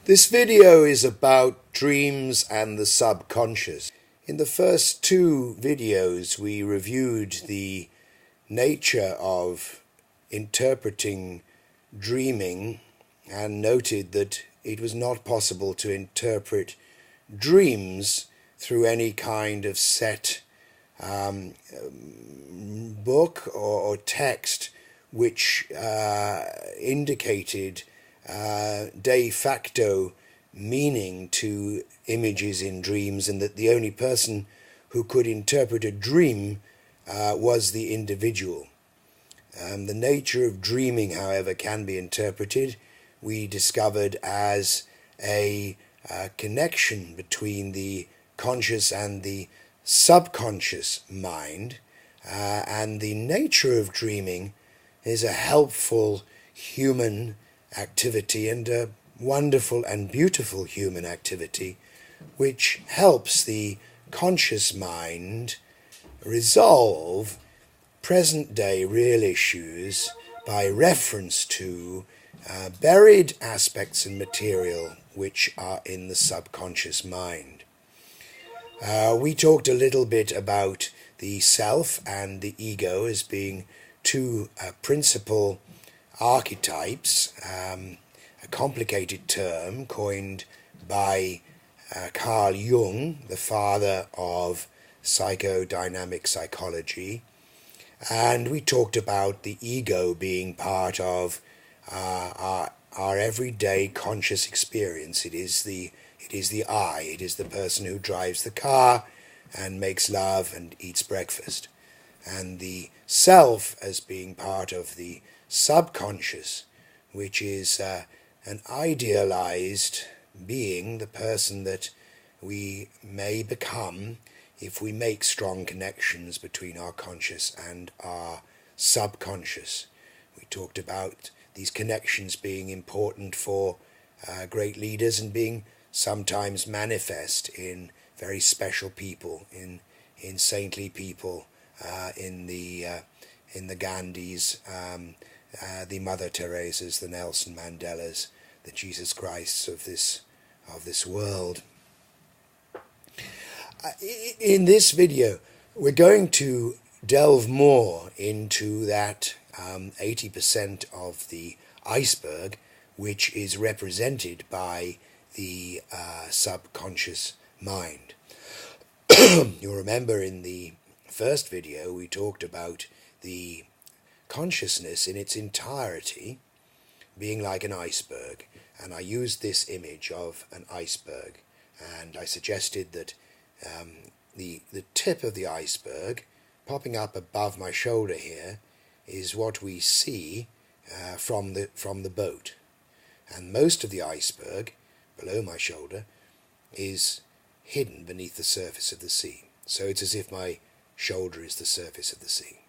This video is about dreams and the subconscious. In the first two videos, we reviewed the nature of interpreting dreaming and noted that it was not possible to interpret dreams through any kind of set book or text which indicated de facto meaning to images in dreams, and that the only person who could interpret a dream was the individual. The nature of dreaming, however, can be interpreted, we discovered, as a connection between the conscious and the subconscious mind, and the nature of dreaming is a helpful human activity and a wonderful and beautiful human activity which helps the conscious mind resolve present-day real issues by reference to buried aspects and material which are in the subconscious mind. We talked a little bit about the self and the ego as being two principal archetypes, a complicated term coined by Carl Jung, the father of psychodynamic psychology, and we talked about the ego being part of our everyday conscious experience. It is the I. It is the person who drives the car and makes love and eats breakfast, and the self as being part of the subconscious, which is an idealized being, the person that we may become if we make strong connections between our conscious and our subconscious. We talked about these connections being important for great leaders and being sometimes manifest in very special people, in saintly people, in the Gandhis, the Mother Teresas, the Nelson Mandelas, the Jesus Christs of this world. In this video, we're going to delve more into that 80% of the iceberg which is represented by the subconscious mind. You'll remember in the first video we talked about the consciousness in its entirety being like an iceberg, and I used this image of an iceberg, and I suggested that the tip of the iceberg popping up above my shoulder here is what we see from the boat, and most of the iceberg below my shoulder is hidden beneath the surface of the sea. So it's as if my shoulder is the surface of the sea.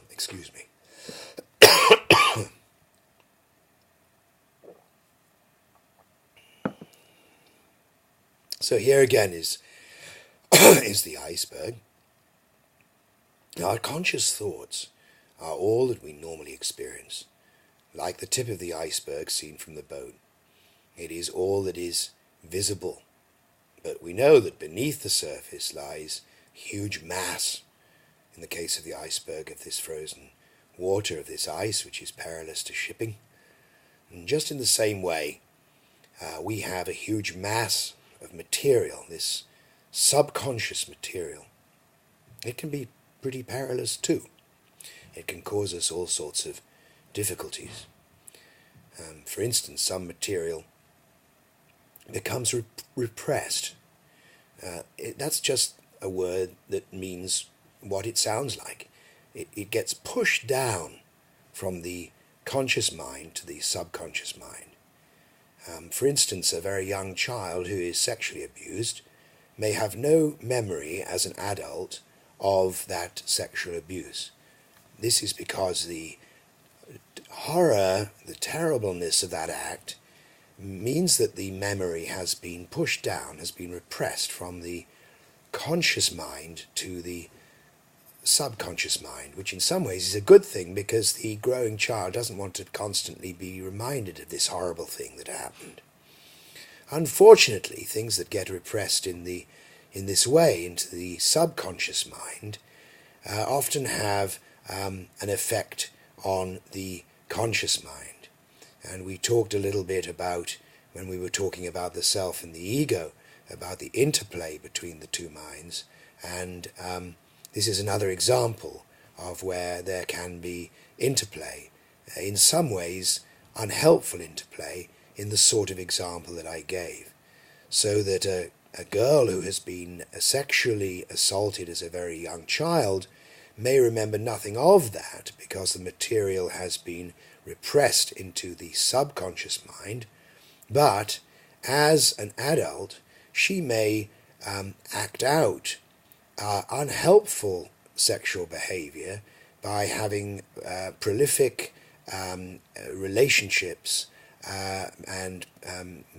Excuse me. So here again is the iceberg. Our conscious thoughts are all that we normally experience, like the tip of the iceberg seen from the boat. It is all that is visible, but we know that beneath the surface lies huge mass, in the case of the iceberg, of this frozen water, of this ice, which is perilous to shipping. And just in the same way, we have a huge mass of material, this subconscious material. It can be pretty perilous too. It can cause us all sorts of difficulties. For instance, some material becomes repressed. That's just a word that means what it sounds like. It gets pushed down from the conscious mind to the subconscious mind. For instance, a very young child who is sexually abused may have no memory as an adult of that sexual abuse. This is because the horror, the terribleness of that act means that the memory has been pushed down, has been repressed from the conscious mind to the subconscious mind, which in some ways is a good thing because the growing child doesn't want to constantly be reminded of this horrible thing that happened. Unfortunately, things that get repressed in this way into the subconscious mind often have an effect on the conscious mind. And we talked a little bit about, when we were talking about the self and the ego, about the interplay between the two minds, and this is another example of where there can be interplay, in some ways unhelpful interplay, in the sort of example that I gave. So that a girl who has been sexually assaulted as a very young child may remember nothing of that because the material has been repressed into the subconscious mind, but as an adult she may act out unhelpful sexual behavior by having prolific relationships and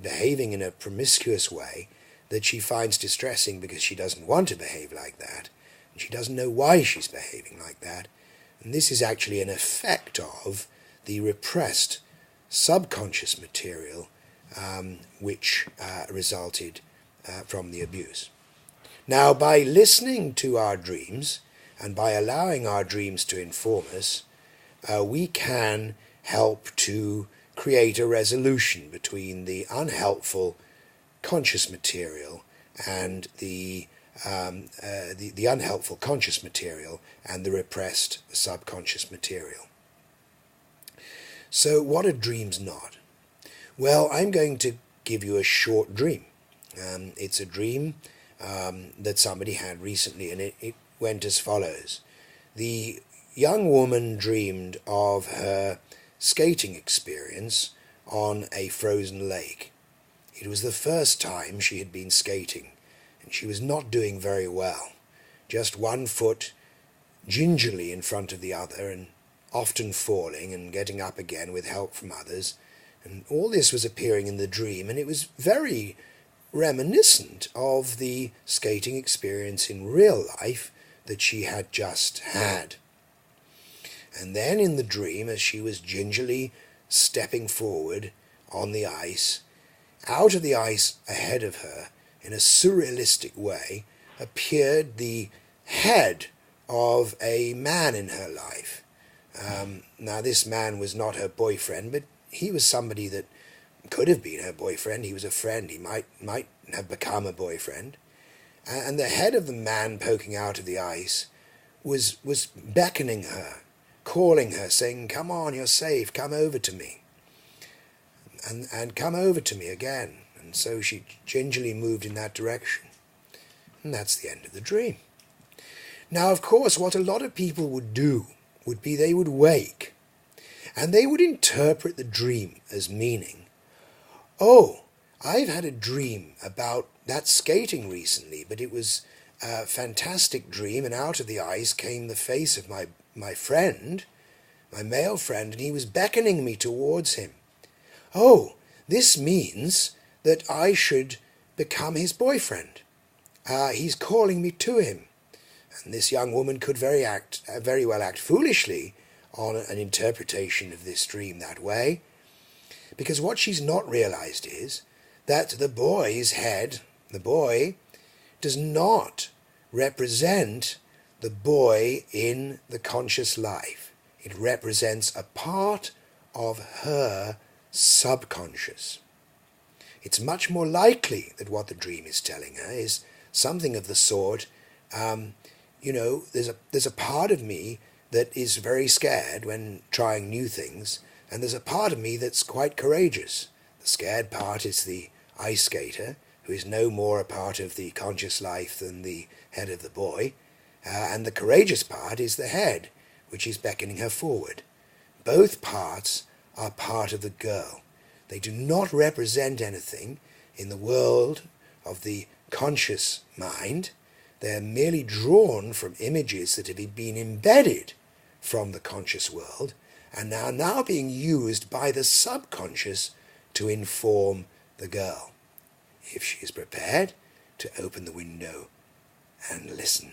behaving in a promiscuous way that she finds distressing because she doesn't want to behave like that, and she doesn't know why she's behaving like that. And this is actually an effect of the repressed subconscious material which resulted from the abuse. Now, by listening to our dreams and by allowing our dreams to inform us, we can help to create a resolution between the unhelpful conscious material and the unhelpful conscious material and the repressed subconscious material. So what are dreams not? Well, I'm going to give you a short dream. It's a dream that somebody had recently, and it went as follows. The young woman dreamed of her skating experience on a frozen lake. It was the first time she had been skating, and she was not doing very well. Just one foot gingerly in front of the other, and often falling and getting up again with help from others. And all this was appearing in the dream, and it was very reminiscent of the skating experience in real life that she had just had. And then in the dream, as she was gingerly stepping forward on the ice, out of the ice ahead of her, in a surrealistic way, appeared the head of a man in her life. Now, this man was not her boyfriend, but he was somebody that could have been her boyfriend. He was a friend. He might have become a boyfriend. And the head of the man poking out of the ice was beckoning her, calling her, saying, "Come on, you're safe, come over to me." And come over to me again. And so she gingerly moved in that direction. And that's the end of the dream. Now, of course, what a lot of people would do would be they would wake, and they would interpret the dream as meaning, "Oh, I've had a dream about that skating recently, but it was a fantastic dream, and out of the ice came the face of my friend, my male friend, and he was beckoning me towards him. Oh, this means that I should become his boyfriend. He's calling me to him." And this young woman could very well act foolishly on an interpretation of this dream that way, because what she's not realized is that the boy's head, the boy, does not represent the boy in the conscious life. It represents a part of her subconscious. It's much more likely that what the dream is telling her is something of the sort, there's a part of me that is very scared when trying new things, and there's a part of me that's quite courageous. The scared part is the ice skater, who is no more a part of the conscious life than the head of the boy, and the courageous part is the head, which is beckoning her forward. Both parts are part of the girl. They do not represent anything in the world of the conscious mind. They're merely drawn from images that have been embedded from the conscious world and are now being used by the subconscious to inform the girl, if she is prepared to open the window and listen.